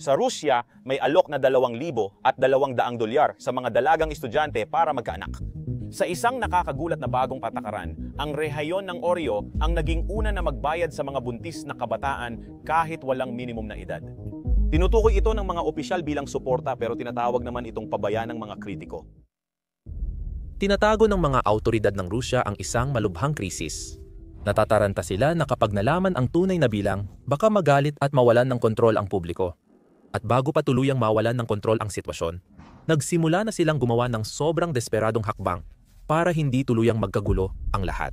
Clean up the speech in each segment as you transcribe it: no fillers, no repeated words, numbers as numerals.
Sa Rusya, may alok na 2,000 at 200 dolyar sa mga dalagang estudyante para magkaanak. Sa isang nakakagulat na bagong patakaran, ang rehayon ng Oreo ang naging una na magbayad sa mga buntis na kabataan kahit walang minimum na edad. Tinutukoy ito ng mga opisyal bilang suporta pero tinatawag naman itong pabayaan ng mga kritiko. Tinatago ng mga autoridad ng Rusya ang isang malubhang krisis. Natataranta sila na kapag nalaman ang tunay na bilang, baka magalit at mawalan ng kontrol ang publiko. At bago pa tuluyang mawalan ng kontrol ang sitwasyon, nagsimula na silang gumawa ng sobrang desperadong hakbang para hindi tuluyang magkagulo ang lahat.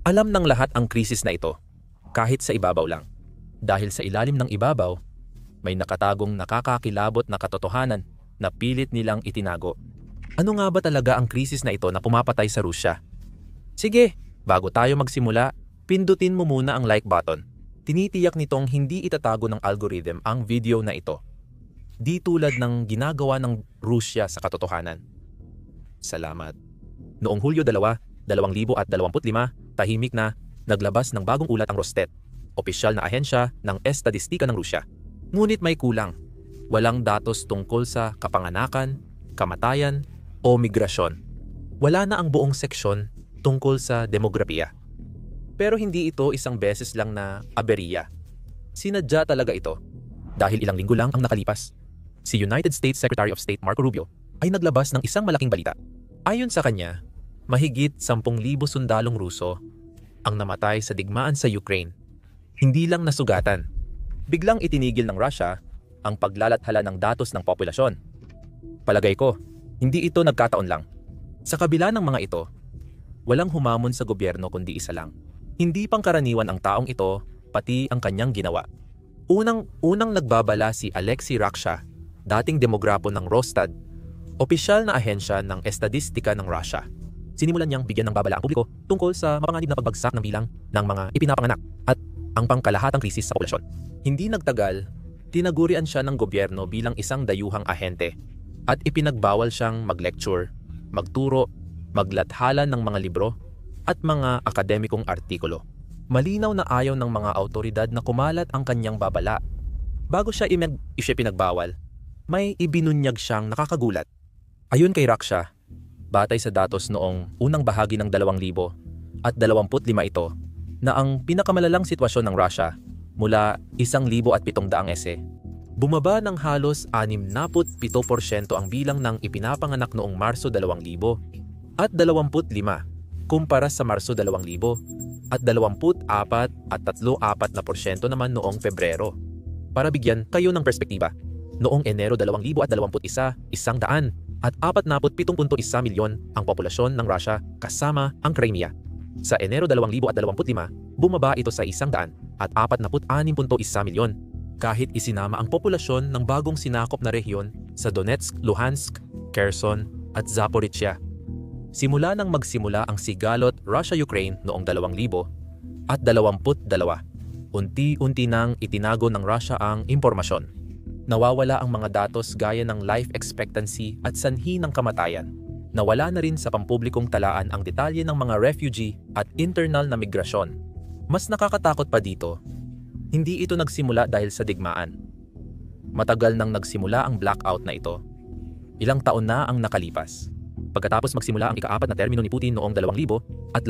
Alam ng lahat ang krisis na ito, kahit sa ibabaw lang. Dahil sa ilalim ng ibabaw, may nakatagong nakakakilabot na katotohanan na pilit nilang itinago. Ano nga ba talaga ang krisis na ito na pumapatay sa Rusya? Sige, bago tayo magsimula, pindutin mo muna ang like button. Tinitiyak nitong hindi itatago ng algorithm ang video na ito. Di tulad ng ginagawa ng Rusya sa katotohanan. Salamat. Noong Hulyo 2, 2025, tahimik na naglabas ng bagong ulat ang Rosstat, opisyal na ahensya ng estadistika ng Rusya. Ngunit may kulang. Walang datos tungkol sa kapanganakan, kamatayan, o migrasyon. Wala na ang buong seksyon tungkol sa demografiya. Pero hindi ito isang beses lang na aberya. Sinadya talaga ito. Dahil ilang linggo lang ang nakalipas, si United States Secretary of State Marco Rubio ay naglabas ng isang malaking balita. Ayon sa kanya, mahigit 10,000 sundalong Ruso ang namatay sa digmaan sa Ukraine. Hindi lang nasugatan. Biglang itinigil ng Russia ang paglalathala ng datos ng populasyon. Palagay ko, hindi ito nagkataon lang. Sa kabila ng mga ito, walang humamon sa gobyerno kundi isa lang. Hindi pangkaraniwan ang taong ito, pati ang kanyang ginawa. Unang nagbabala si Alexei Raksha, dating demograpo ng Rosstat, opisyal na ahensya ng estadistika ng Russia. Sinimulan niyang bigyan ng babala ang publiko tungkol sa mapanganib na pagbagsak ng bilang ng mga ipinapanganak at ang pangkalahatang krisis sa populasyon. Hindi nagtagal, tinagurian siya ng gobyerno bilang isang dayuhang ahente at ipinagbawal siyang mag-lecture, magturo, maglathala ng mga libro at mga akademikong artikulo. Malinaw na ayaw ng mga autoridad na kumalat ang kanyang babala. Bago siya pinagbawal, may ibinunyag siyang nakakagulat. Ayon kay Raksha, batay sa datos noong unang bahagi ng 2025 ito, na ang pinakamalalang sitwasyon ng Russia mula 1,700 ese, bumaba ng halos 67% ang bilang ng ipinapanganak noong Marso 2025 kumpara sa Marso 2000 at 24% naman noong Pebrero. Para bigyan kayo ng perspektiba, noong Enero 2021, 147.1 milyon ang populasyon ng Russia kasama ang Crimea. Sa Enero 2025, bumaba ito sa 146.1 milyon kahit isinama ang populasyon ng bagong sinakop na rehiyon sa Donetsk, Luhansk, Kherson at Zaporizhia. Simula nang magsimula ang sigalot Russia-Ukraine noong 2022, unti-unti nang itinago ng Russia ang impormasyon. Nawawala ang mga datos gaya ng life expectancy at sanhi ng kamatayan. Nawala na rin sa pampublikong talaan ang detalye ng mga refugee at internal na migrasyon. Mas nakakatakot pa dito, hindi ito nagsimula dahil sa digmaan. Matagal nang nagsimula ang blackout na ito. Ilang taon na ang nakalipas. Pagkatapos magsimula ang ika-4 na termino ni Putin noong 2018,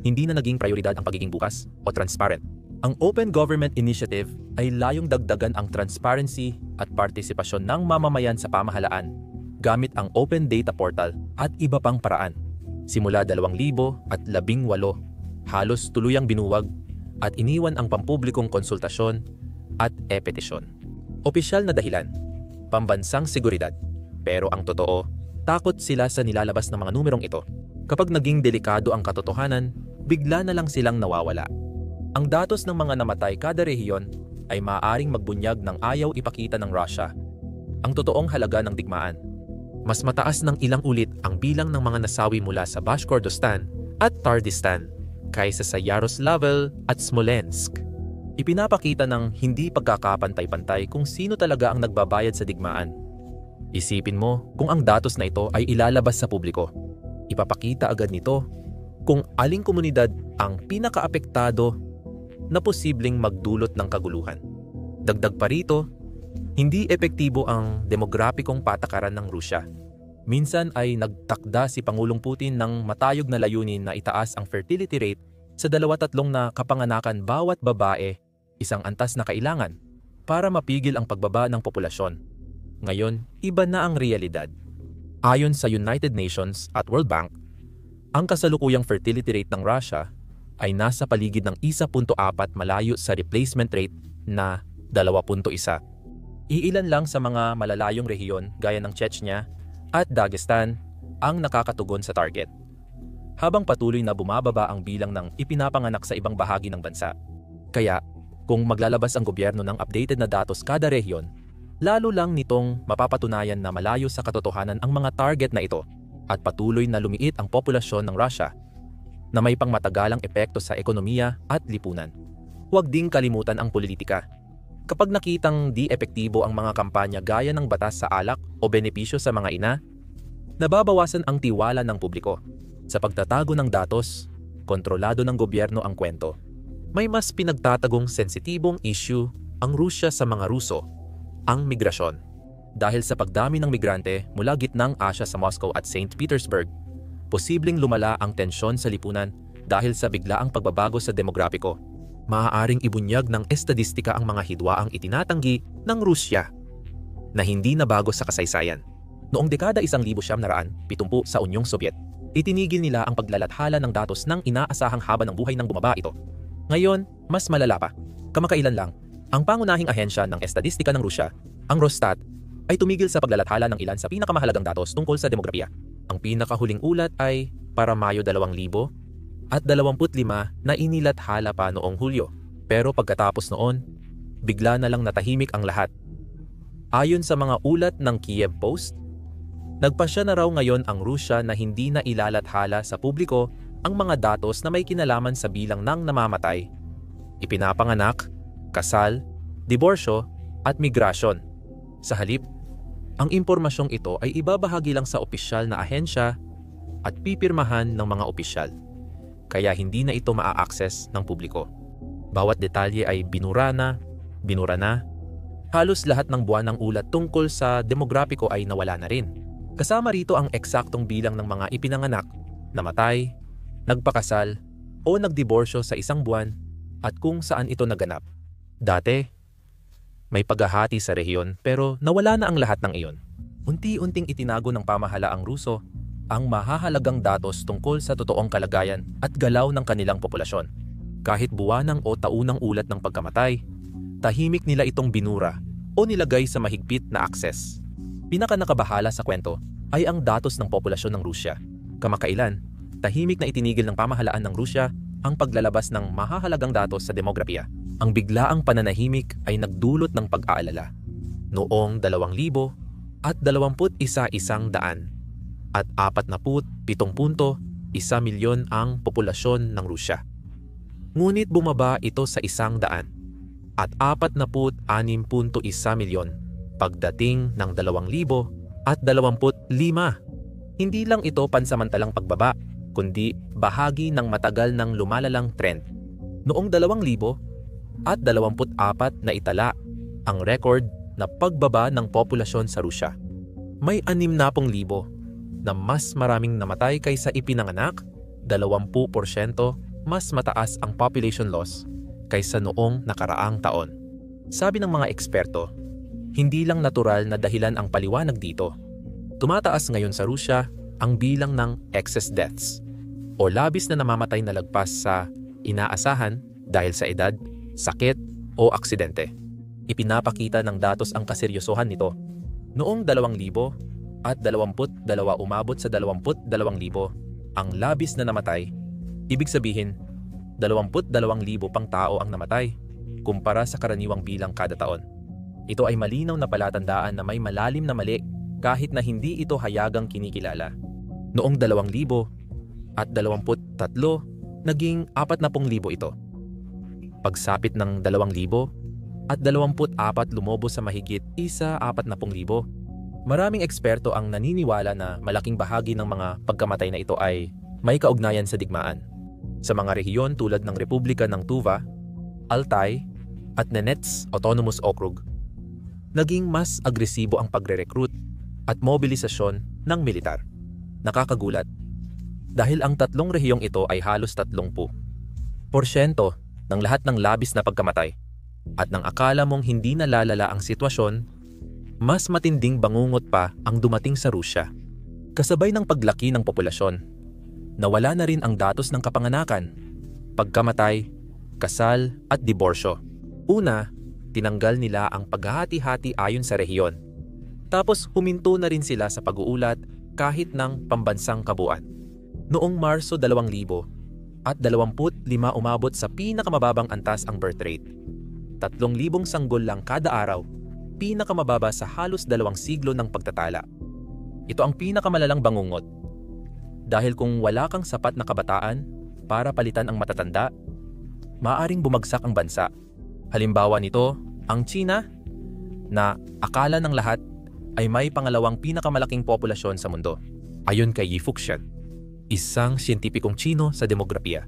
hindi na naging prioridad ang pagiging bukas o transparent. Ang Open Government Initiative ay layong dagdagan ang transparency at partisipasyon ng mamamayan sa pamahalaan gamit ang Open Data Portal at iba pang paraan. Simula 2018, halos tuluyang binuwag at iniwan ang pampublikong konsultasyon at e-petisyon. Opisyal na dahilan, pambansang seguridad. Pero ang totoo, takot sila sa nilalabas ng mga numerong ito. Kapag naging delikado ang katotohanan, bigla na lang silang nawawala. Ang datos ng mga namatay kada rehiyon ay maaaring magbunyag ng ayaw ipakita ng Russia ang totoong halaga ng digmaan. Mas mataas ng ilang ulit ang bilang ng mga nasawi mula sa Bashkortostan at Tardistan kaysa sa Yaroslavl at Smolensk. Ipinapakita ng hindi pagkakapantay-pantay kung sino talaga ang nagbabayad sa digmaan. Isipin mo kung ang datos na ito ay ilalabas sa publiko. Ipapakita agad nito kung aling komunidad ang pinakaapektado na posibleng magdulot ng kaguluhan. Dagdag pa rito, Hindi epektibo ang demograpikong patakaran ng Rusya. Minsan ay nagtakda si Pangulong Putin ng matayog na layunin na itaas ang fertility rate sa 2-3 na kapanganakan bawat babae, isang antas na kailangan, para mapigil ang pagbaba ng populasyon. Ngayon, iba na ang realidad. Ayon sa United Nations at World Bank, ang kasalukuyang fertility rate ng Russia ay nasa paligid ng 1.4 malayo sa replacement rate na 2.1. Iilan lang sa mga malalayong rehiyon gaya ng Chechnya at Dagestan ang nakakatugon sa target. Habang patuloy na bumababa ang bilang ng ipinapanganak sa ibang bahagi ng bansa. Kaya, kung maglalabas ang gobyerno ng updated na datos kada rehiyon, lalo lang nitong mapapatunayan na malayo sa katotohanan ang mga target na ito at patuloy na lumiit ang populasyon ng Russia na may pangmatagalang epekto sa ekonomiya at lipunan. Huwag ding kalimutan ang politika. Kapag nakitang di epektibo ang mga kampanya gaya ng batas sa alak o benepisyo sa mga ina, nababawasan ang tiwala ng publiko. Sa pagtatago ng datos, kontrolado ng gobyerno ang kwento. May mas pinagtatagong sensitibong issue ang Rusya sa mga Ruso, ang migrasyon. Dahil sa pagdami ng migrante mula gitnang Asya sa Moscow at St. Petersburg, posibleng lumala ang tensyon sa lipunan dahil sa biglaang pagbabago sa demograpiko. Maaaring ibunyag ng estadistika ang mga hidwaang itinatanggi ng Rusya na hindi na bago sa kasaysayan. Noong dekada 1970 sa Unyong Sobyet, itinigil nila ang paglalathala ng datos ng inaasahang haba ng buhay ng bumaba ito. Ngayon, mas malala pa. Kamakailan lang, ang pangunahing ahensya ng estadistika ng Rusya, ang Rosstat, ay tumigil sa paglalathala ng ilan sa pinakamahalagang datos tungkol sa demografiya. Ang pinakahuling ulat ay para Mayo 2000 at 25 na inilathala pa noong Hulyo. Pero pagkatapos noon, bigla na lang natahimik ang lahat. Ayon sa mga ulat ng Kiev Post, nagpasya na raw ngayon ang Rusya na hindi na ilalathala sa publiko ang mga datos na may kinalaman sa bilang ng namamatay, ipinapanganak, kasal, diborsyo at migrasyon. Sa halip, ang impormasyong ito ay ibabahagi lang sa opisyal na ahensya at pipirmahan ng mga opisyal. Kaya hindi na ito maa-access ng publiko. Bawat detalye ay binura na. Halos lahat ng buwan ng ulat tungkol sa demograpiko ay nawala na rin. Kasama rito ang eksaktong bilang ng mga ipinanganak, namatay, nagpakasal o nagdiborsyo sa isang buwan at kung saan ito naganap. Dati, may paghahati sa rehiyon pero nawala na ang lahat ng iyon. Unti-unting itinago ng pamahalaang Ruso ang mahahalagang datos tungkol sa totoong kalagayan at galaw ng kanilang populasyon. Kahit buwanang o taunang ulat ng pagkamatay, tahimik nila itong binura o nilagay sa mahigpit na akses. Pinakanakabahala sa kwento ay ang datos ng populasyon ng Rusya. Kamakailan, tahimik na itinigil ng pamahalaan ng Rusya ang paglalabas ng mahahalagang datos sa demografiya. Ang biglaang pananahimik ay nagdulot ng pag-aalala. Noong 2000 at 21,100 at 47.1 milyon ang populasyon ng Rusya. Ngunit bumaba ito sa 100 at 46.1 milyon pagdating ng 2025. Hindi lang ito pansamantalang pagbaba, kundi bahagi ng matagal ng lumalalang trend. Noong 2024 na itala ang record na pagbaba ng populasyon sa Rusya. May 60,000 na mas maraming namatay kaysa ipinanganak, 20% mas mataas ang population loss kaysa noong nakaraang taon. Sabi ng mga eksperto, hindi lang natural na dahilan ang paliwanag dito. Tumataas ngayon sa Rusya ang bilang ng excess deaths o labis na namamatay na lagpas sa inaasahan dahil sa edad, sakit o aksidente. Ipinapakita ng datos ang kaseryosohan nito. Noong 2022 umabot sa 22,000 ang labis na namatay. Ibig sabihin, 22,000 pang tao ang namatay kumpara sa karaniwang bilang kada taon. Ito ay malinaw na palatandaan na may malalim na mali kahit na hindi ito hayagang kinikilala. Noong 2023, naging 40,000 ito. Pagsapit ng 2024 lumobo sa mahigit 40,000. Maraming eksperto ang naniniwala na malaking bahagi ng mga pagkamatay na ito ay may kaugnayan sa digmaan. Sa mga rehiyon tulad ng Republika ng Tuva, Altai at Nenets Autonomous Okrug, naging mas agresibo ang pagre-recruit at mobilisasyon ng militar. Nakakagulat dahil ang tatlong rehiyong ito ay halos 30% ng lahat ng labis na pagkamatay. At nang akala mong hindi nalalala ang sitwasyon, mas matinding bangungot pa ang dumating sa Rusya. Kasabay ng paglaki ng populasyon, nawala na rin ang datos ng kapanganakan, pagkamatay, kasal at diborsyo. Una, tinanggal nila ang paghahati-hati ayon sa rehiyon. Tapos huminto na rin sila sa pag-uulat kahit ng pambansang kabuuan. Noong Marso 2000 at 25 umabot sa pinakamababang antas ang birth rate. 3,000 sanggol lang kada araw, pinakamababa sa halos 2 siglo ng pagtatala. Ito ang pinakamalalang bangungot. Dahil kung wala kang sapat na kabataan para palitan ang matatanda, maaaring bumagsak ang bansa. Halimbawa nito, ang China, na akala ng lahat ay may pangalawang pinakamalaking populasyon sa mundo. Ayon kay Yi Fuxian, isang siyentipikong Chino sa demografiya.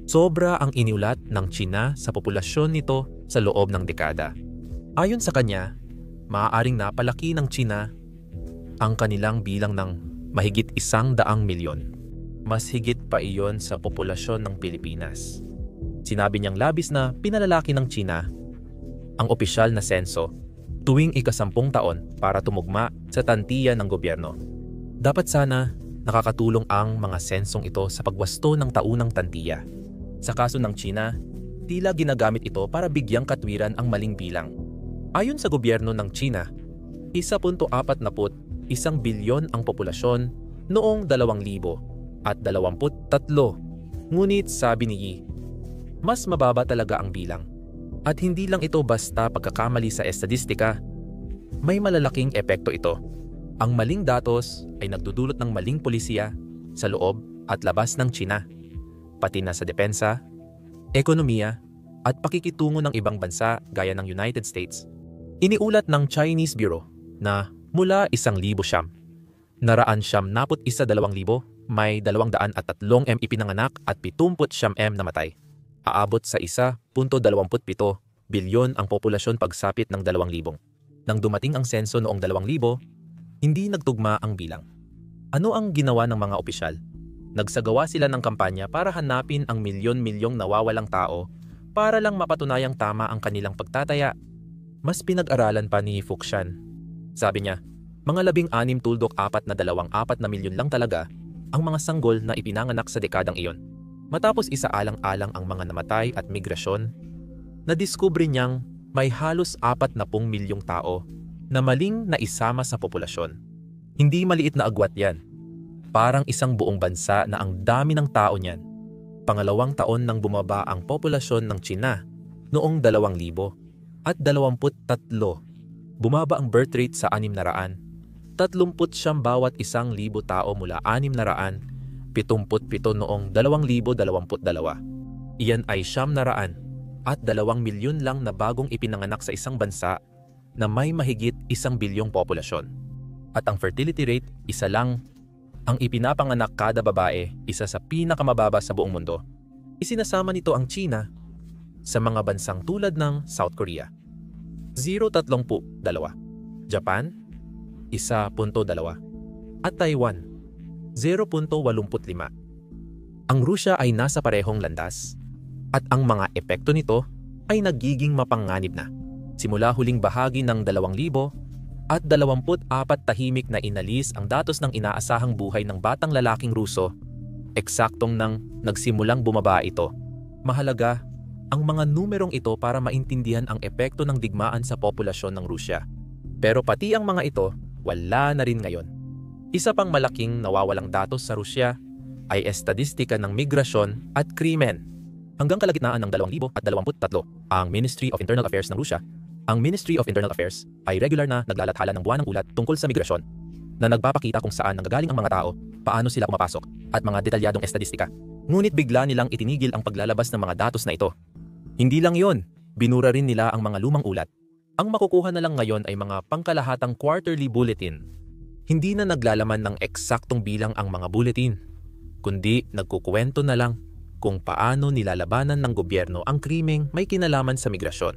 Sobra ang iniulat ng China sa populasyon nito sa loob ng dekada. Ayon sa kanya, maaaring napalaki ng China ang kanilang bilang ng mahigit 100 milyon. Mas higit pa iyon sa populasyon ng Pilipinas. Sinabi niyang labis na pinalalaki ng China ang opisyal na senso tuwing ika-10 taon para tumugma sa tantiya ng gobyerno. Dapat sana nakakatulong ang mga sensong ito sa pagwasto ng taunang tantiya. Sa kaso ng China, tila ginagamit ito para bigyang katwiran ang maling bilang. Ayon sa gobyerno ng China, 1.41 bilyon ang populasyon noong 2023. Ngunit sabi ni Yi, mas mababa talaga ang bilang. At hindi lang ito basta pagkakamali sa estadistika, may malalaking epekto ito. Ang maling datos ay nagdudulot ng maling polisiya sa loob at labas ng China, pati na sa depensa, ekonomiya, at pakikitungo ng ibang bansa gaya ng United States. Iniulat ng Chinese Bureau na mula 1,000 siyam, naraan siyam naput isa 2,000, may 203 ipinanganak at 70 siyam namatay. Aabot sa 1.27 bilyon ang populasyon pagsapit ng 2,000. Nang dumating ang senso noong 2,000, hindi nagtugma ang bilang. Ano ang ginawa ng mga opisyal? Nagsagawa sila ng kampanya para hanapin ang milyon-milyong nawawalang tao para lang mapatunayang tama ang kanilang pagtataya. Mas pinag-aralan pa ni Fuxian. Sabi niya, mga 16.4 na milyon lang talaga ang mga sanggol na ipinanganak sa dekadang iyon. Matapos isaalang-alang ang mga namatay at migrasyon, nadiskubre niyang may halos 40 milyong tao na maling naisama sa populasyon. Hindi maliit na agwat yan. Parang isang buong bansa na ang dami ng tao niyan. Pangalawang taon nang bumaba ang populasyon ng China noong 2,000 at 23. Bumaba ang birth rate sa 600. 30 bawat 1,000 tao mula 600, 77 noong 2022. Iyan ay 900 at 2 milyon lang na bagong ipinanganak sa isang bansa na may mahigit 1 bilyong populasyon. At ang fertility rate, isa lang. Ang ipinapanganak kada babae, isa sa pinakamababa sa buong mundo. Isinasama nito ang China sa mga bansang tulad ng South Korea, 0.32, Japan, 1.2, at Taiwan, 0.85. Ang Rusya ay nasa parehong landas, at ang mga epekto nito ay nagiging mapanganib na. Simula huling bahagi ng 2,000 at 24 tahimik na inalis ang datos ng inaasahang buhay ng batang lalaking Ruso, eksaktong nang nagsimulang bumaba ito. Mahalaga ang mga numerong ito para maintindihan ang epekto ng digmaan sa populasyon ng Rusya. Pero pati ang mga ito, wala na rin ngayon. Isa pang malaking nawawalang datos sa Rusya ay estadistika ng migrasyon at krimen. Hanggang kalagitnaan ng 2023, ang Ministry of Internal Affairs ng Rusya, ang Ministry of Internal Affairs ay regular na naglalathala ng buwanang ulat tungkol sa migrasyon na nagpapakita kung saan nanggagaling ang mga tao, paano sila pumapasok, at mga detalyadong estadistika. Ngunit bigla nilang itinigil ang paglalabas ng mga datos na ito. Hindi lang yon, binura rin nila ang mga lumang ulat. Ang makukuha na lang ngayon ay mga pangkalahatang quarterly bulletin. Hindi na naglalaman ng eksaktong bilang ang mga bulletin, kundi nagkukwento na lang kung paano nilalabanan ng gobyerno ang krimeng may kinalaman sa migrasyon.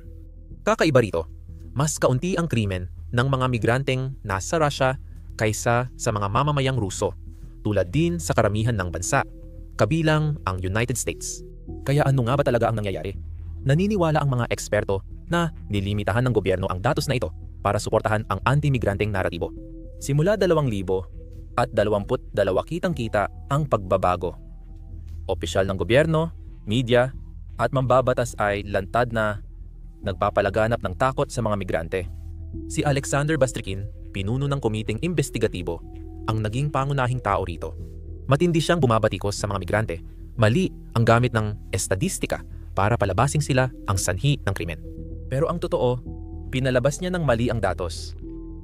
Kakaiba rito, Mas kaunti ang krimen ng mga migranteng nasa Russia kaysa sa mga mamamayang Ruso, tulad din sa karamihan ng bansa, kabilang ang United States. Kaya ano nga ba talaga ang nangyayari? Naniniwala ang mga eksperto na nilimitahan ng gobyerno ang datos na ito para suportahan ang anti-migranteng naratibo. Simula 2022, kitang-kita ang pagbabago. Opisyal ng gobyerno, media, at mambabatas ay lantad na nagpapalaganap ng takot sa mga migrante. Si Alexander Bastrikin, pinuno ng komiteng investigatibo, ang naging pangunahing tao rito. Matindi siyang bumabatikos sa mga migrante. Mali ang gamit ng estadistika para palabasing sila ang sanhi ng krimen. Pero ang totoo, pinalabas niya ng mali ang datos.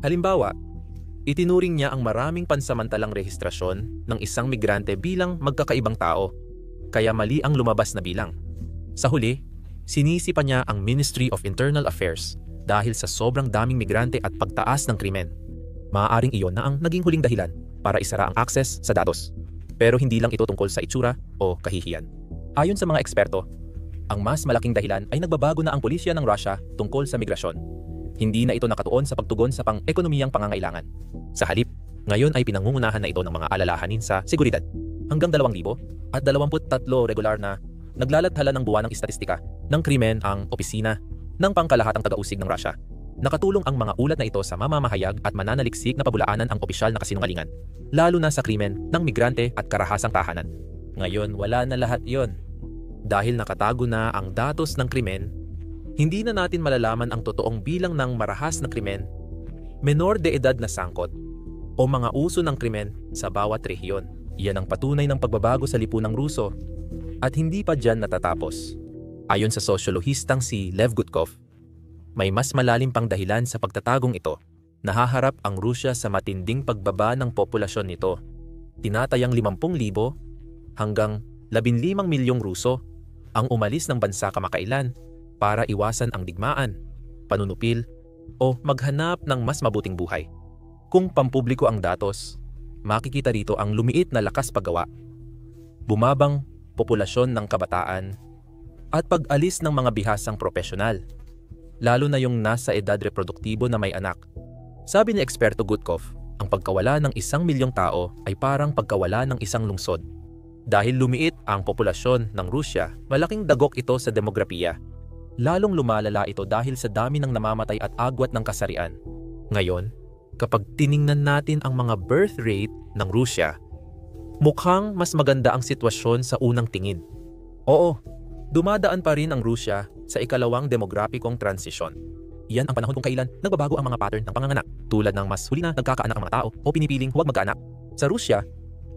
Halimbawa, itinuring niya ang maraming pansamantalang rehistrasyon ng isang migrante bilang magkakaibang tao, kaya mali ang lumabas na bilang. Sa huli, sinisi pa niya ang Ministry of Internal Affairs dahil sa sobrang daming migrante at pagtaas ng krimen. Maaaring iyon na ang naging huling dahilan para isara ang access sa datos. Pero hindi lang ito tungkol sa itsura o kahihiyan. Ayon sa mga eksperto, ang mas malaking dahilan ay nagbabago na ang pulisya ng Russia tungkol sa migrasyon. Hindi na ito nakatuon sa pagtugon sa pang-ekonomiyang pangangailangan. Sa halip, ngayon ay pinangungunahan na ito ng mga alalahanin sa seguridad. Hanggang 2,023 regular na naglalathala ng buwan ng istatistika ng krimen ang opisina ng pangkalahatang tagausig ng Russia. Nakatulong ang mga ulat na ito sa mamamahayag at mananaliksik na pabulaanan ang opisyal na kasinungalingan, lalo na sa krimen ng migrante at karahasang tahanan. Ngayon, wala na lahat yon. Dahil nakatago na ang datos ng krimen, hindi na natin malalaman ang totoong bilang ng marahas na krimen, menor de edad na sangkot, o mga uso ng krimen sa bawat rehiyon. Iyan ang patunay ng pagbabago sa lipunang Ruso at hindi pa dyan natatapos. Ayon sa sosyolohistang si Lev Gutkov, may mas malalim pang dahilan sa pagtatagong ito. Nahaharap ang Rusya sa matinding pagbaba ng populasyon nito. Tinatayang 50,000 hanggang 15 milyong Ruso ang umalis ng bansa kamakailan para iwasan ang digmaan, panunupil, o maghanap ng mas mabuting buhay. Kung pampubliko ang datos, makikita rito ang lumiit na lakas paggawa, bumabang populasyon ng kabataan, at pag-alis ng mga bihasang propesyonal, lalo na yung nasa edad reproduktibo na may anak. Sabi ni eksperto Gutkov, ang pagkawala ng 1 milyong tao ay parang pagkawala ng isang lungsod. Dahil lumiit ang populasyon ng Rusya, malaking dagok ito sa demografiya. Lalong lumalala ito dahil sa dami ng namamatay at agwat ng kasarian. Ngayon, kapag tiningnan natin ang mga birth rate ng Rusya, mukhang mas maganda ang sitwasyon sa unang tingin. Oo, dumadaan pa rin ang Rusya sa ikalawang demograpikong transisyon. Iyan ang panahon kung kailan nagbabago ang mga pattern ng panganganak, tulad ng mas huli na nagkakaanak ang mga tao o pinipiling huwag magkaanak. Sa Rusya,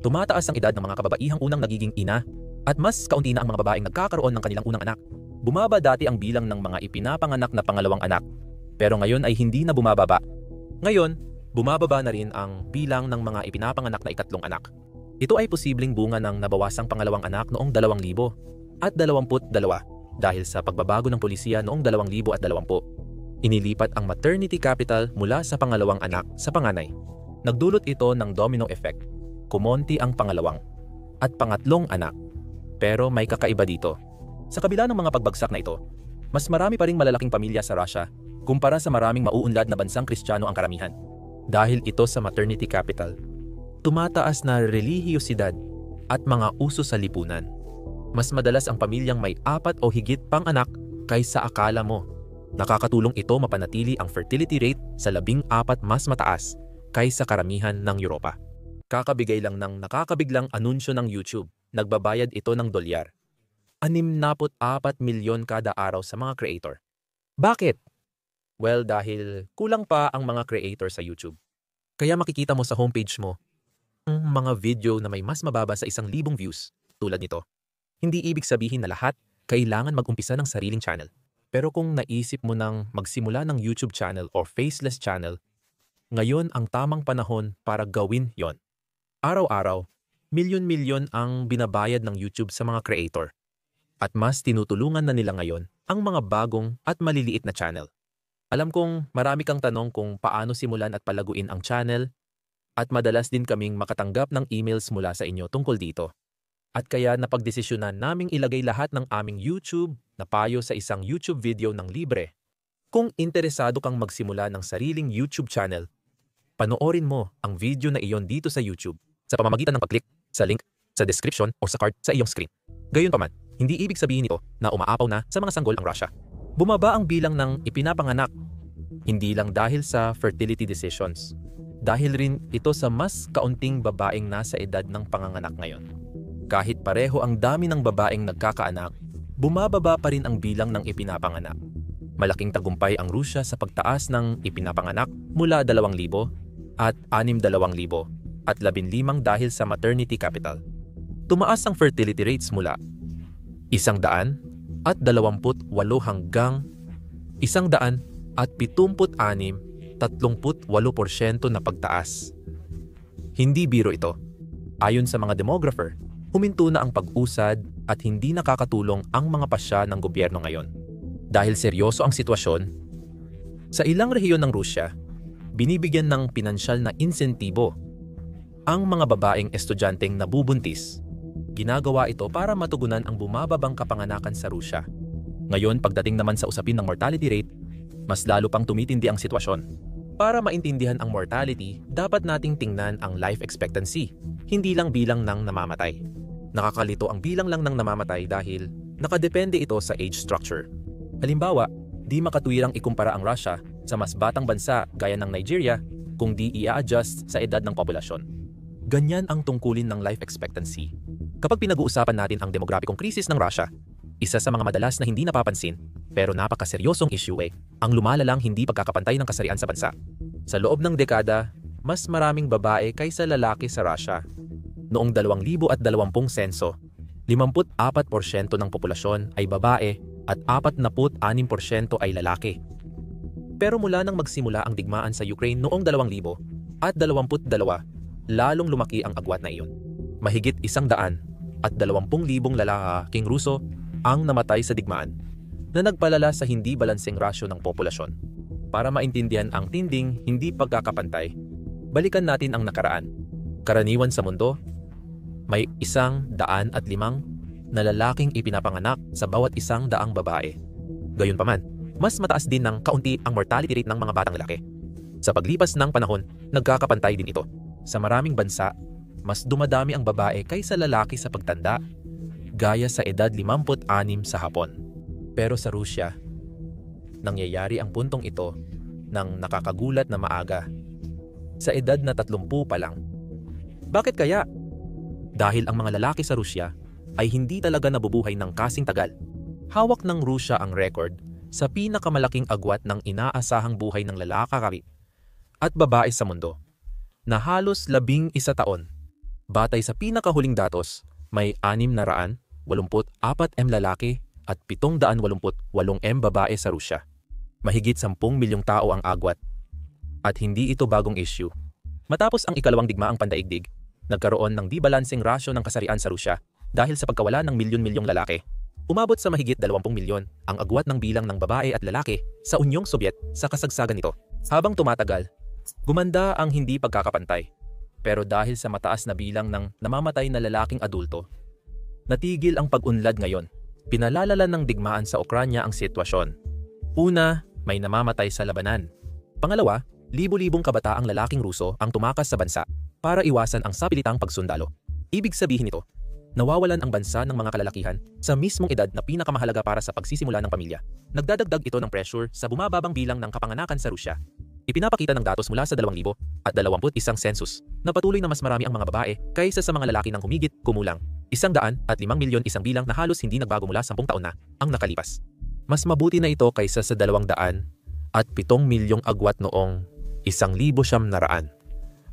tumataas ang edad ng mga kababaihang unang nagiging ina at mas kaunti na ang mga babaeng nagkakaroon ng kanilang unang anak. Bumaba dati ang bilang ng mga ipinapanganak na pangalawang anak, pero ngayon ay hindi na bumababa. Ngayon, bumababa na rin ang bilang ng mga ipinapanganak na ikatlong anak. Ito ay posibleng bunga ng nabawasang pangalawang anak noong 2022 dahil sa pagbabago ng polisiya noong 2020. Inilipat ang maternity capital mula sa pangalawang anak sa panganay. Nagdulot ito ng domino effect. Kumonti ang pangalawang at pangatlong anak. Pero may kakaiba dito. Sa kabila ng mga pagbagsak na ito, mas marami pa ring malalaking pamilya sa Russia kumpara sa maraming mauunlad na bansang Kristiyano ang karamihan. Dahil ito sa maternity capital, tumataas na relihiyosidad at mga uso sa lipunan. Mas madalas ang pamilyang may 4 o higit pang anak kaysa akala mo. Nakakatulong ito mapanatili ang fertility rate sa 14 mas mataas kaysa karamihan ng Europa. Kakabigay lang ng nakakabiglang anunsyo ng YouTube, nagbabayad ito ng $64 milyon kada araw sa mga creator. Bakit? Well, dahil kulang pa ang mga creator sa YouTube. Kaya makikita mo sa homepage mo ang mga video na may mas mababa sa 1,000 views tulad nito. Hindi ibig sabihin na lahat kailangan mag-umpisa ng sariling channel. Pero kung naisip mo nang magsimula ng YouTube channel or faceless channel, ngayon ang tamang panahon para gawin yon. Araw-araw, milyon-milyon ang binabayad ng YouTube sa mga creator. At mas tinutulungan na nila ngayon ang mga bagong at maliliit na channel. Alam kong marami kang tanong kung paano simulan at palaguin ang channel, at madalas din kaming makatanggap ng emails mula sa inyo tungkol dito. At kaya napagdesisyonan naming ilagay lahat ng aming YouTube na payo sa isang YouTube video ng libre. Kung interesado kang magsimula ng sariling YouTube channel, panoorin mo ang video na iyon dito sa YouTube sa pamamagitan ng pag-click sa link sa description o sa card sa iyong screen. Gayunpaman, hindi ibig sabihin ito na umaapaw na sa mga sanggol ang Russia. Bumaba ang bilang ng ipinapanganak, hindi lang dahil sa fertility decisions. Dahil rin ito sa mas kaunting babaeng nasa edad ng panganganak ngayon. Kahit pareho ang dami ng babaeng nagkakaanak, bumababa pa rin ang bilang ng ipinapanganak. Malaking tagumpay ang Rusya sa pagtaas ng ipinapanganak mula 2,000 at 6,200 at 15 dahil sa maternity capital. Tumaas ang fertility rates mula 100 at 28 hanggang 176% na pagtaas. Hindi biro ito. Ayon sa mga demographer, huminto na ang pag-usad at hindi nakakatulong ang mga pasya ng gobyerno ngayon. Dahil seryoso ang sitwasyon, sa ilang rehiyon ng Rusya, binibigyan ng pinansyal na insentibo ang mga babaeng estudyanteng nabubuntis. Ginagawa ito para matugunan ang bumababang kapanganakan sa Rusya. Ngayon, pagdating naman sa usapin ng mortality rate, mas lalo pang tumitindi ang sitwasyon. Para maintindihan ang mortality, dapat nating tingnan ang life expectancy, hindi lang bilang ng namamatay. Nakakalito ang bilang lang ng namamatay dahil nakadepende ito sa age structure. Halimbawa, di makatuwirang ikumpara ang Russia sa mas batang bansa gaya ng Nigeria kung di i-adjust sa edad ng populasyon. Ganyan ang tungkulin ng life expectancy. Kapag pinag-uusapan natin ang demograpikong krisis ng Russia, isa sa mga madalas na hindi napapansin pero napakaseryosong issue ang lumalalang hindi pagkakapantay ng kasarian sa bansa. Sa loob ng dekada, mas maraming babae kaysa lalaki sa Russia. Noong 2020 senso, 54% ng populasyon ay babae at 46% ay lalaki. Pero mula nang magsimula ang digmaan sa Ukraine noong 2022, lalong lumaki ang agwat na iyon. Mahigit 120,000 lalaking Ruso ang namatay sa digmaan na nagpalala sa hindi balanseng rasyo ng populasyon. Para maintindihan ang tinding hindi pagkakapantay, balikan natin ang nakaraan. Karaniwan sa mundo, may 105 na lalaking ipinapanganak sa bawat 100 babae. Gayunpaman, mas mataas din ng kaunti ang mortality rate ng mga batang lalaki. Sa paglipas ng panahon, nagkakapantay din ito. Sa maraming bansa, mas dumadami ang babae kaysa lalaki sa pagtanda, gaya sa edad 56 sa Hapon. Pero sa Rusya, nangyayari ang puntong ito ng nakakagulat na maaga, sa edad na 30 pa lang. Bakit kaya? Dahil ang mga lalaki sa Rusya ay hindi talaga nabubuhay ng kasing tagal. Hawak ng Rusya ang record sa pinakamalaking agwat ng inaasahang buhay ng lalaki at babae sa mundo, na halos 11 taon. Batay sa pinakahuling datos, may 684 lalaki at 788 babae sa Rusya. Mahigit 10 milyong tao ang agwat. At hindi ito bagong issue. Matapos ang ikalawang digmaang pandaigdig, nagkaroon ng di-balancing rasyo ng kasarian sa Rusya dahil sa pagkawala ng milyon-milyong lalaki. Umabot sa mahigit 20 milyon ang agwat ng bilang ng babae at lalaki sa Unyong Sobyet sa kasagsagan nito. Habang tumatagal, gumanda ang hindi pagkakapantay. Pero dahil sa mataas na bilang ng namamatay na lalaking adulto, natigil ang pag-unlad ngayon. Pinalalalan ng digmaan sa Ukranya ang sitwasyon. Una, may namamatay sa labanan. Pangalawa, libo-libong kabataang lalaking Ruso ang tumakas sa bansa para iwasan ang sapilitang pagsundalo. Ibig sabihin nito, nawawalan ang bansa ng mga kalalakihan sa mismong edad na pinakamahalaga para sa pagsisimula ng pamilya. Nagdadagdag ito ng pressure sa bumababang bilang ng kapanganakan sa Rusya. Ipinapakita ng datos mula sa 2021 census na patuloy na mas marami ang mga babae kaysa sa mga lalaki ng humigit kumulang 105 milyon, isang bilang na halos hindi nagbago mula 10 taon na ang nakalipas. Mas mabuti na ito kaysa sa 207 milyong agwat noong 1900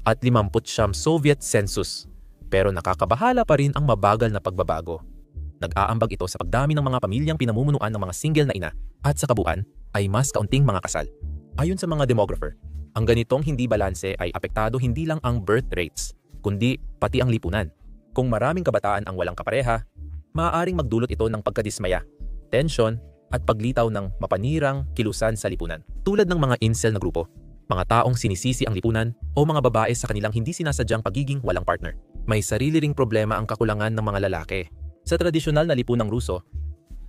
at 50 Soviet census. Pero nakakabahala pa rin ang mabagal na pagbabago. Nag-aambag ito sa pagdami ng mga pamilyang pinamumunuan ng mga single na ina at sa kabuuan ay mas kaunting mga kasal. Ayon sa mga demographer, ang ganitong hindi balanse ay apektado hindi lang ang birth rates, kundi pati ang lipunan. Kung maraming kabataan ang walang kapareha, maaaring magdulot ito ng pagkadismaya, tensyon at paglitaw ng mapanirang kilusan sa lipunan. Tulad ng mga incel na grupo, mga taong sinisisi ang lipunan o mga babae sa kanilang hindi sinasadyang pagiging walang partner. May sarili ring problema ang kakulangan ng mga lalaki. Sa tradisyonal na lipunang Ruso,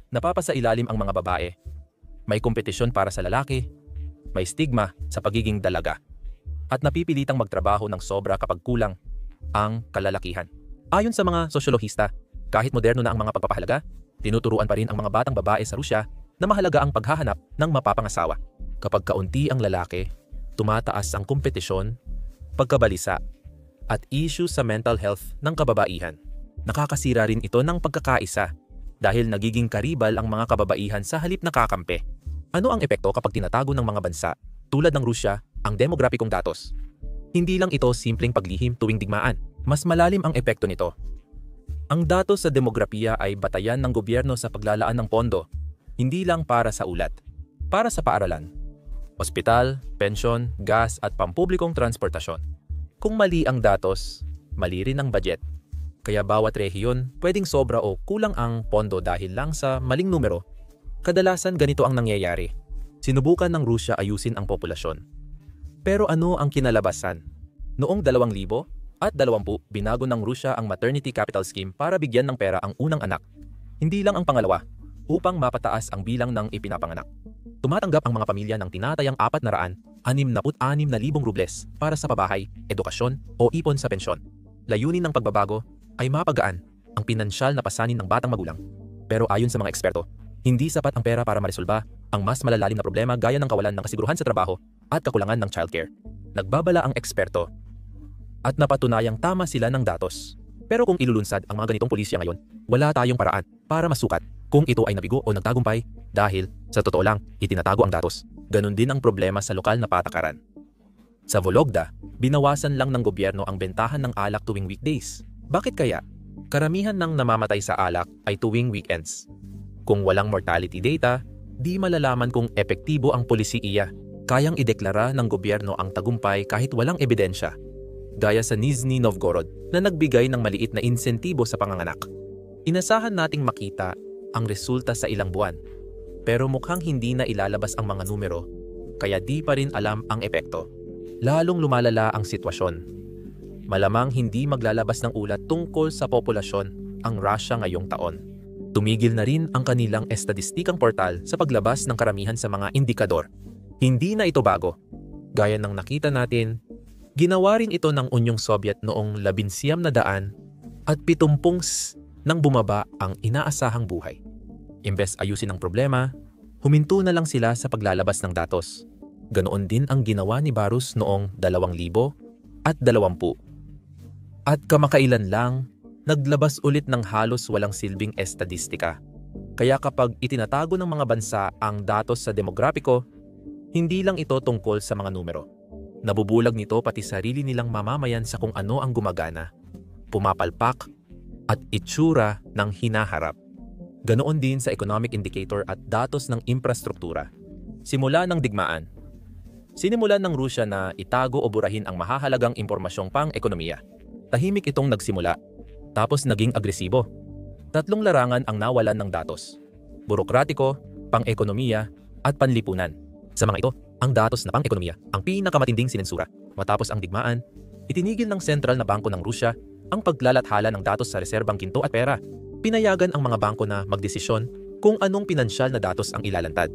napapasailalim ang mga babae May kompetisyon para sa lalaki, may stigma sa pagiging dalaga, at napipilitang magtrabaho ng sobra kapag kulang ang kalalakihan. Ayon sa mga sosyolohista, kahit moderno na ang mga pagpapahalaga, tinuturuan pa rin ang mga batang babae sa Rusya na mahalaga ang paghahanap ng mapapangasawa. Kapag kaunti ang lalaki, tumataas ang kompetisyon, pagkabalisa, at issue sa mental health ng kababaihan. Nakakasira rin ito ng pagkakaisa dahil nagiging karibal ang mga kababaihan sa halip na kakampi. Ano ang epekto kapag tinatago ng mga bansa tulad ng Rusya ang demograpikong datos? Hindi lang ito simpleng paglihim tuwing digmaan. Mas malalim ang epekto nito. Ang datos sa demografiya ay batayan ng gobyerno sa paglalaan ng pondo, hindi lang para sa ulat, para sa paaralan, ospital, pensyon, gas at pampublikong transportasyon. Kung mali ang datos, mali rin ang budget. Kaya bawat rehiyon pwedeng sobra o kulang ang pondo dahil lang sa maling numero. Kadalasan ganito ang nangyayari. Sinubukan ng Rusya ayusin ang populasyon. Pero ano ang kinalabasan? Noong 2020, binago ng Rusya ang Maternity Capital Scheme para bigyan ng pera ang unang anak. Hindi lang ang pangalawa, upang mapataas ang bilang ng ipinapanganak. Tumatanggap ang mga pamilya ng tinatayang 466,000 rubles para sa pabahay, edukasyon o ipon sa pensyon. Layunin ng pagbabago ay mapagaan ang pinansyal na pasanin ng batang magulang. Pero ayon sa mga eksperto, hindi sapat ang pera para maresolba ang mas malalalim na problema gaya ng kawalan ng kasiguruhan sa trabaho at kakulangan ng childcare. Nagbabala ang eksperto at napatunayang tama sila ng datos. Pero kung ilulunsad ang mga ganitong pulisya ngayon, wala tayong paraan para masukat kung ito ay nabigo o nagtagumpay dahil, sa totoo lang, itinatago ang datos. Ganon din ang problema sa lokal na patakaran. Sa Vologda, binawasan lang ng gobyerno ang bentahan ng alak tuwing weekdays. Bakit kaya? Karamihan ng namamatay sa alak ay tuwing weekends. Kung walang mortality data, di malalaman kung epektibo ang polisiya. Kayang ideklara ng gobyerno ang tagumpay kahit walang ebidensya. Gaya sa Nizhny Novgorod na nagbigay ng maliit na insentibo sa panganganak. Inasahan nating makita ang resulta sa ilang buwan. Pero mukhang hindi na ilalabas ang mga numero, kaya di pa rin alam ang epekto. Lalong lumalala ang sitwasyon. Malamang hindi maglalabas ng ulat tungkol sa populasyon ang Russia ngayong taon. Tumigil na rin ang kanilang estadistikang portal sa paglabas ng karamihan sa mga indikador. Hindi na ito bago. Gaya ng nakita natin, ginawa rin ito ng Unyong Soviet noong 1970 at 70 nang bumaba ang inaasahang buhay. Imbes ayusin ang problema, huminto na lang sila sa paglalabas ng datos. Ganoon din ang ginawa ni Barus noong 2020. At kamakailan lang, naglabas ulit ng halos walang silbing estadistika. Kaya kapag itinatago ng mga bansa ang datos sa demograpiko, hindi lang ito tungkol sa mga numero. Nabubulag nito pati sarili nilang mamamayan sa kung ano ang gumagana, pumapalpak, at itsura ng hinaharap. Ganoon din sa economic indicator at datos ng infrastruktura. Simula ng digmaan, sinimulan ng Rusya na itago o burahin ang mahahalagang impormasyong pang-ekonomiya. Tahimik itong nagsimula, tapos naging agresibo. 3 larangan ang nawalan ng datos: burokratiko, pang-ekonomiya, at panlipunan. Sa mga ito, ang datos na pang-ekonomiya ang pinakamatinding sinensura. Matapos ang digmaan, itinigil ng Sentral na Bangko ng Rusya ang paglalathala ng datos sa reserbang ginto at pera. Pinayagan ang mga bangko na magdesisyon kung anong pinansyal na datos ang ilalantad.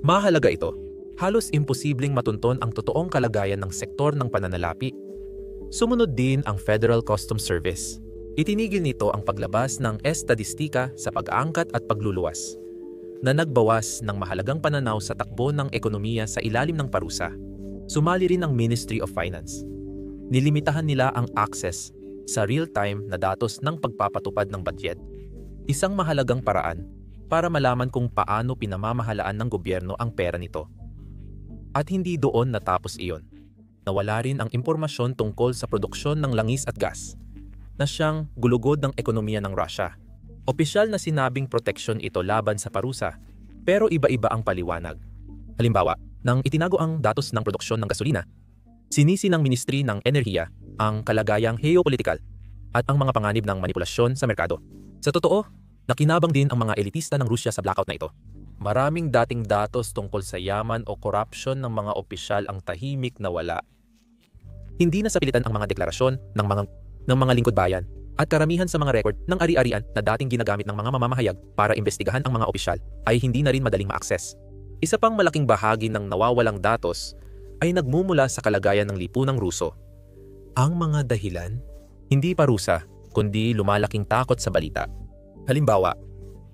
Mahalaga ito. Halos imposibleng matunton ang totoong kalagayan ng sektor ng pananalapi. Sumunod din ang Federal Customs Service. Itinigil nito ang paglabas ng estadistika sa pag-aangkat at pagluluwas, na nagbawas ng mahalagang pananaw sa takbo ng ekonomiya sa ilalim ng parusa. Sumali rin ang Ministry of Finance. Nilimitahan nila ang access sa real-time na datos ng pagpapatupad ng budget. Isang mahalagang paraan para malaman kung paano pinamamahalaan ng gobyerno ang pera nito. At hindi doon natapos iyon. Nawala rin ang impormasyon tungkol sa produksyon ng langis at gas, na siyang gulugod ng ekonomiya ng Russia. Opisyal na sinabing proteksyon ito laban sa parusa, pero iba-iba ang paliwanag. Halimbawa, nang itinago ang datos ng produksyon ng gasolina, sinisi ng Ministry ng Enerhiya ang kalagayang geopolitikal at ang mga panganib ng manipulasyon sa merkado. Sa totoo, nakinabang din ang mga elitista ng Rusya sa blackout na ito. Maraming dating datos tungkol sa yaman o korupsyon ng mga opisyal ang tahimik na wala. Hindi na sapilitan ang mga deklarasyon ng mga lingkod bayan at karamihan sa mga record ng ari-arian na dating ginagamit ng mga mamamahayag para imbestigahan ang mga opisyal ay hindi na rin madaling ma-access. Isa pang malaking bahagi ng nawawalang datos ay nagmumula sa kalagayan ng lipunang Ruso. Ang mga dahilan, hindi parusa, kundi lumalaking takot sa balita. Halimbawa,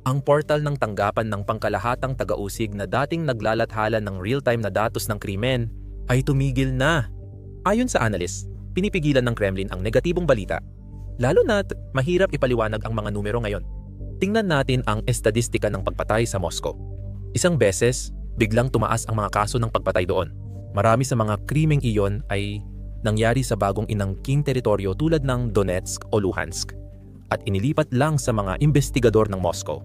ang portal ng tanggapan ng pangkalahatang taga-usig na dating naglalathala ng real-time na datos ng krimen ay tumigil na. Ayon sa analyst, pinipigilan ng Kremlin ang negatibong balita. Lalo na't mahirap ipaliwanag ang mga numero ngayon. Tingnan natin ang estadistika ng pagpatay sa Moscow. Isang beses, biglang tumaas ang mga kaso ng pagpatay doon. Marami sa mga krimeng iyon ay nangyari sa bagong inangking teritoryo tulad ng Donetsk o Luhansk at inilipat lang sa mga investigador ng Moscow.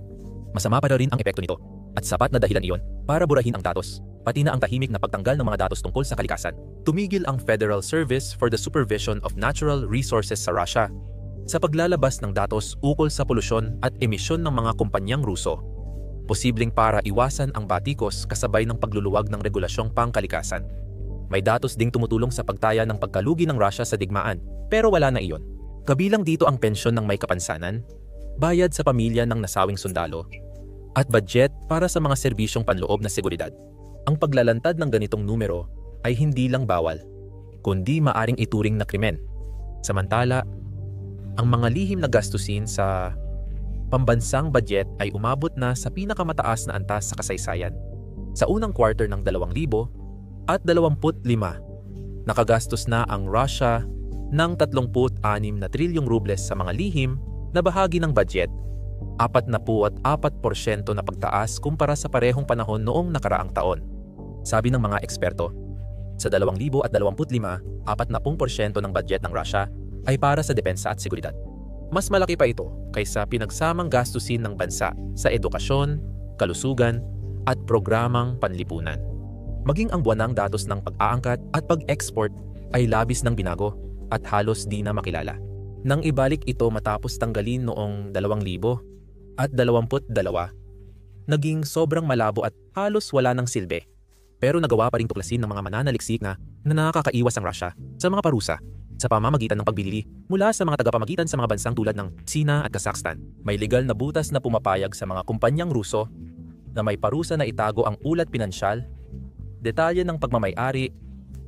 Masama pa rin ang epekto nito at sapat na dahilan iyon para burahin ang datos, pati na ang tahimik na pagtanggal ng mga datos tungkol sa kalikasan. Tumigil ang Federal Service for the Supervision of Natural Resources sa Russia sa paglalabas ng datos ukol sa polusyon at emisyon ng mga kumpanyang Ruso, posibleng para iwasan ang batikos kasabay ng pagluluwag ng regulasyong pangkalikasan. May datos ding tumutulong sa pagtaya ng pagkalugi ng Russia sa digmaan, pero wala na iyon. Kabilang dito ang pensyon ng may kapansanan, bayad sa pamilya ng nasawing sundalo, at budget para sa mga serbisyong panloob na seguridad. Ang paglalantad ng ganitong numero ay hindi lang bawal, kundi maaring ituring na krimen. Samantala, ang mga lihim na gastusin sa pambansang budget ay umabot na sa pinakamataas na antas sa kasaysayan. Sa unang quarter ng 2025, nakagastos na ang Russia ng 36 na trilyong rubles sa mga lihim na bahagi ng budget, 44% na pagtaas kumpara sa parehong panahon noong nakaraang taon. Sabi ng mga eksperto, sa 2025, 40% ng budget ng Russia ay para sa depensa at seguridad. Mas malaki pa ito kaysa pinagsamang gastusin ng bansa sa edukasyon, kalusugan, at programang panlipunan. Maging ang buwanang datos ng pag-aangkat at pag-export ay labis ng binago at halos di na makilala. Nang ibalik ito matapos tanggalin noong 2022, naging sobrang malabo at halos wala ng silbi. Pero nagawa pa ring tuklasin ng mga mananaliksik na nakakaiwas ang Russia sa mga parusa sa pamamagitan ng pagbili mula sa mga tagapamagitan sa mga bansang tulad ng Sina at Kazakhstan. May legal na butas na pumapayag sa mga kumpanyang Ruso na may parusa na itago ang ulat pinansyal, detalye ng pagmamay-ari,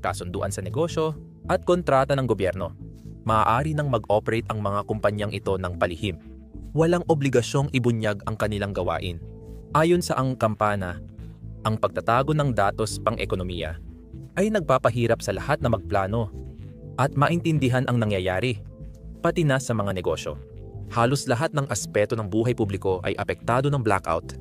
kasunduan sa negosyo, at kontrata ng gobyerno. Maaari nang mag-operate ang mga kumpanyang ito ng palihim. Walang obligasyong ibunyag ang kanilang gawain. Ayon sa ang kampana, ang pagtatago ng datos pang-ekonomiya ay nagpapahirap sa lahat na magplano at maintindihan ang nangyayari, pati na sa mga negosyo. Halos lahat ng aspeto ng buhay publiko ay apektado ng blackout,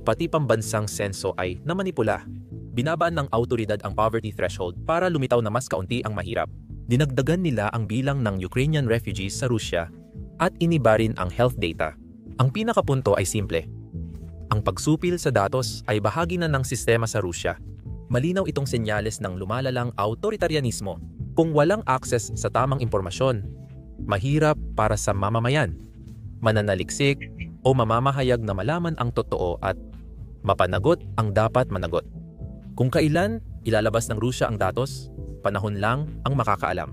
pati pambansang senso ay namanipula. Binabaan ng autoridad ang poverty threshold para lumitaw na mas kaunti ang mahirap. Dinagdagan nila ang bilang ng Ukrainian refugees sa Rusya at iniba rin ang health data. Ang pinakapunto ay simple. Ang pagsupil sa datos ay bahagi na ng sistema sa Rusya. Malinaw itong senyales ng lumalalang autoritarianismo. Kung walang access sa tamang impormasyon, mahirap para sa mamamayan, mananaliksik o mamamahayag na malaman ang totoo at mapanagot ang dapat managot. Kung kailan ilalabas ng Rusya ang datos, panahon lang ang makakaalam.